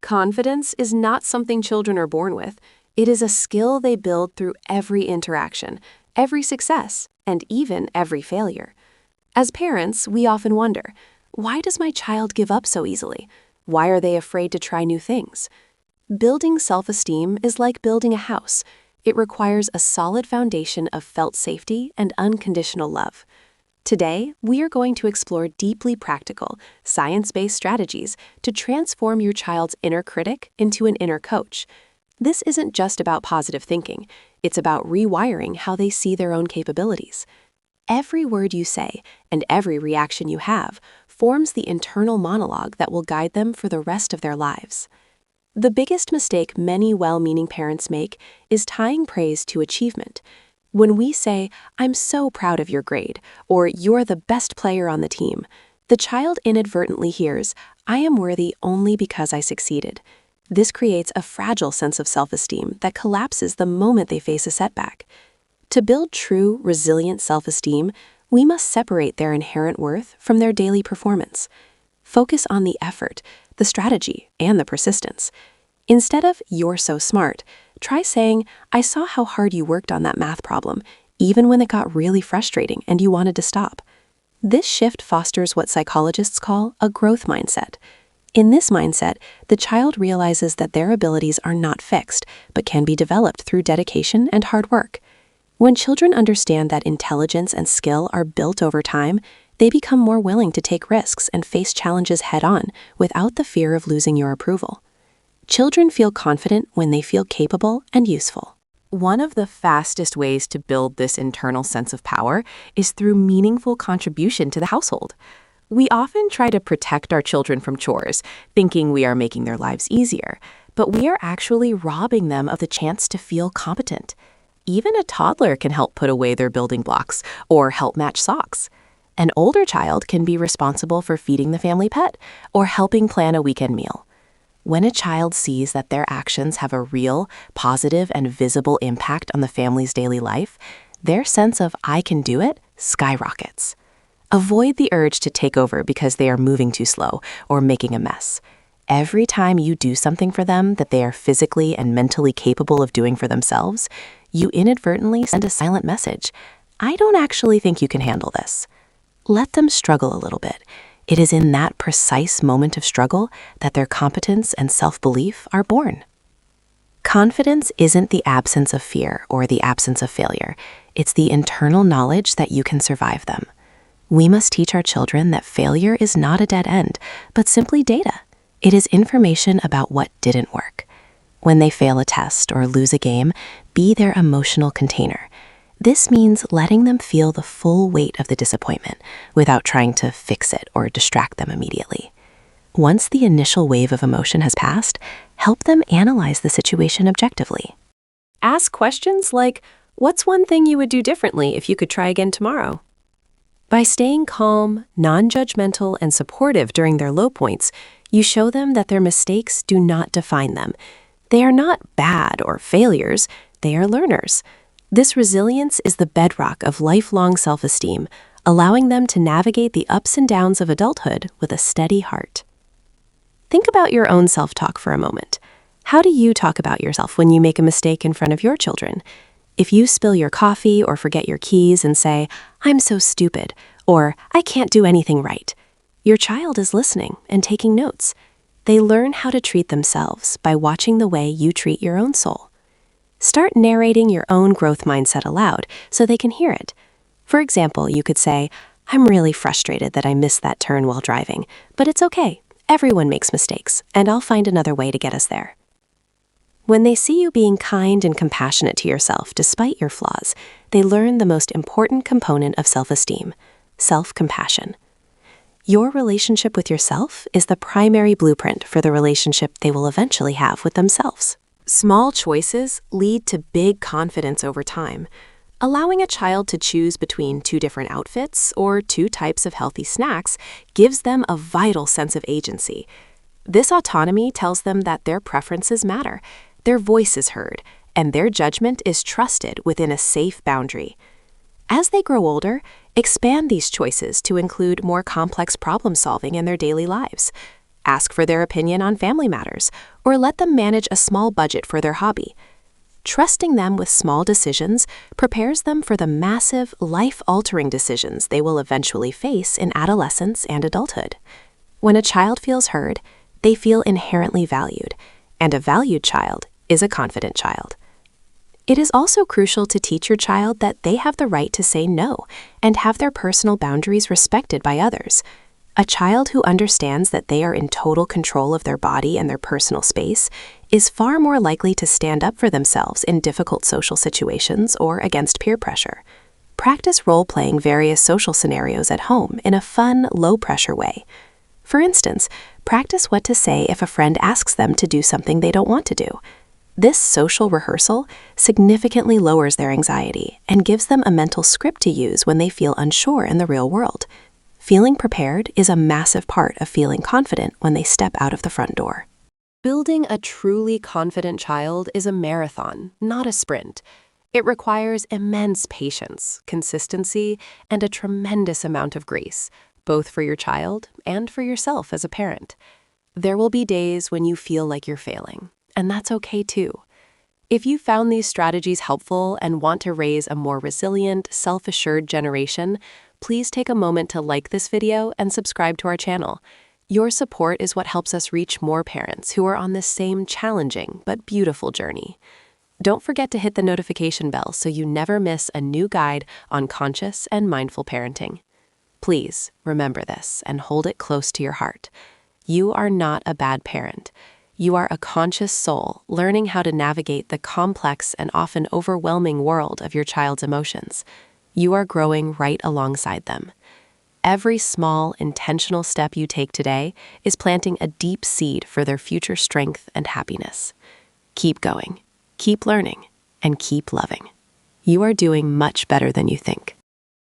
Confidence is not something children are born with. It is a skill they build through every interaction, every success, and even every failure. As parents, we often wonder, why does my child give up so easily? Why are they afraid to try new things? Building self-esteem is like building a house. It requires a solid foundation of felt safety and unconditional love. Today, we are going to explore deeply practical, science-based strategies to transform your child's inner critic into an inner coach. This isn't just about positive thinking. It's about rewiring how they see their own capabilities. Every word you say and every reaction you have forms the internal monologue that will guide them for the rest of their lives. The biggest mistake many well-meaning parents make is tying praise to achievement. When we say, "I'm so proud of your grade," or "you're the best player on the team," the child inadvertently hears, "I am worthy only because I succeeded." This creates a fragile sense of self-esteem that collapses the moment they face a setback. To build true, resilient self-esteem, we must separate their inherent worth from their daily performance. Focus on the effort, the strategy, and the persistence. Instead of, "You're so smart," try saying, "I saw how hard you worked on that math problem, even when it got really frustrating and you wanted to stop." This shift fosters what psychologists call a growth mindset. In this mindset, the child realizes that their abilities are not fixed, but can be developed through dedication and hard work. When children understand that intelligence and skill are built over time, they become more willing to take risks and face challenges head-on without the fear of losing your approval. Children feel confident when they feel capable and useful. One of the fastest ways to build this internal sense of power is through meaningful contribution to the household. We often try to protect our children from chores, thinking we are making their lives easier, but we are actually robbing them of the chance to feel competent. Even a toddler can help put away their building blocks or help match socks. An older child can be responsible for feeding the family pet or helping plan a weekend meal. When a child sees that their actions have a real, positive, and visible impact on the family's daily life, their sense of "I can do it" skyrockets. Avoid the urge to take over because they are moving too slow or making a mess. Every time you do something for them that they are physically and mentally capable of doing for themselves, you inadvertently send a silent message. "I don't actually think you can handle this." Let them struggle a little bit. It is in that precise moment of struggle that their competence and self-belief are born. Confidence isn't the absence of fear or the absence of failure. It's the internal knowledge that you can survive them. We must teach our children that failure is not a dead end, but simply data. It is information about what didn't work. When they fail a test or lose a game, be their emotional container. This means letting them feel the full weight of the disappointment without trying to fix it or distract them immediately. Once the initial wave of emotion has passed, help them analyze the situation objectively. Ask questions like, "What's one thing you would do differently if you could try again tomorrow?" By staying calm, non-judgmental, and supportive during their low points, you show them that their mistakes do not define them. They are not bad or failures, they are learners. This resilience is the bedrock of lifelong self-esteem, allowing them to navigate the ups and downs of adulthood with a steady heart. Think about your own self-talk for a moment. How do you talk about yourself when you make a mistake in front of your children? If you spill your coffee or forget your keys and say, "I'm so stupid," or "I can't do anything right," your child is listening and taking notes. They learn how to treat themselves by watching the way you treat your own soul. Start narrating your own growth mindset aloud so they can hear it. For example, you could say, "I'm really frustrated that I missed that turn while driving, but it's okay. Everyone makes mistakes, and I'll find another way to get us there." When they see you being kind and compassionate to yourself despite your flaws, they learn the most important component of self-esteem, self-compassion. Your relationship with yourself is the primary blueprint for the relationship they will eventually have with themselves. Small choices lead to big confidence over time. Allowing a child to choose between 2 different outfits or 2 types of healthy snacks gives them a vital sense of agency. This autonomy tells them that their preferences matter, their voice is heard, and their judgment is trusted within a safe boundary. As they grow older, expand these choices to include more complex problem solving in their daily lives. ask for their opinion on family matters, or let them manage a small budget for their hobby. Trusting them with small decisions prepares them for the massive, life-altering decisions they will eventually face in adolescence and adulthood. When a child feels heard, they feel inherently valued, and a valued child is a confident child. It is also crucial to teach your child that they have the right to say no and have their personal boundaries respected by others. A child who understands that they are in total control of their body and their personal space is far more likely to stand up for themselves in difficult social situations or against peer pressure. Practice role-playing various social scenarios at home in a fun, low-pressure way. For instance, practice what to say if a friend asks them to do something they don't want to do. This social rehearsal significantly lowers their anxiety and gives them a mental script to use when they feel unsure in the real world. Feeling prepared is a massive part of feeling confident when they step out of the front door. Building a truly confident child is a marathon, not a sprint. It requires immense patience, consistency, and a tremendous amount of grace, both for your child and for yourself as a parent. There will be days when you feel like you're failing, and that's okay too. If you found these strategies helpful and want to raise a more resilient, self-assured generation, please take a moment to like this video and subscribe to our channel. Your support is what helps us reach more parents who are on this same challenging but beautiful journey. Don't forget to hit the notification bell so you never miss a new guide on conscious and mindful parenting. Please remember this and hold it close to your heart. You are not a bad parent. You are a conscious soul learning how to navigate the complex and often overwhelming world of your child's emotions. You are growing right alongside them. Every small, intentional step you take today is planting a deep seed for their future strength and happiness. Keep going, keep learning, and keep loving. You are doing much better than you think.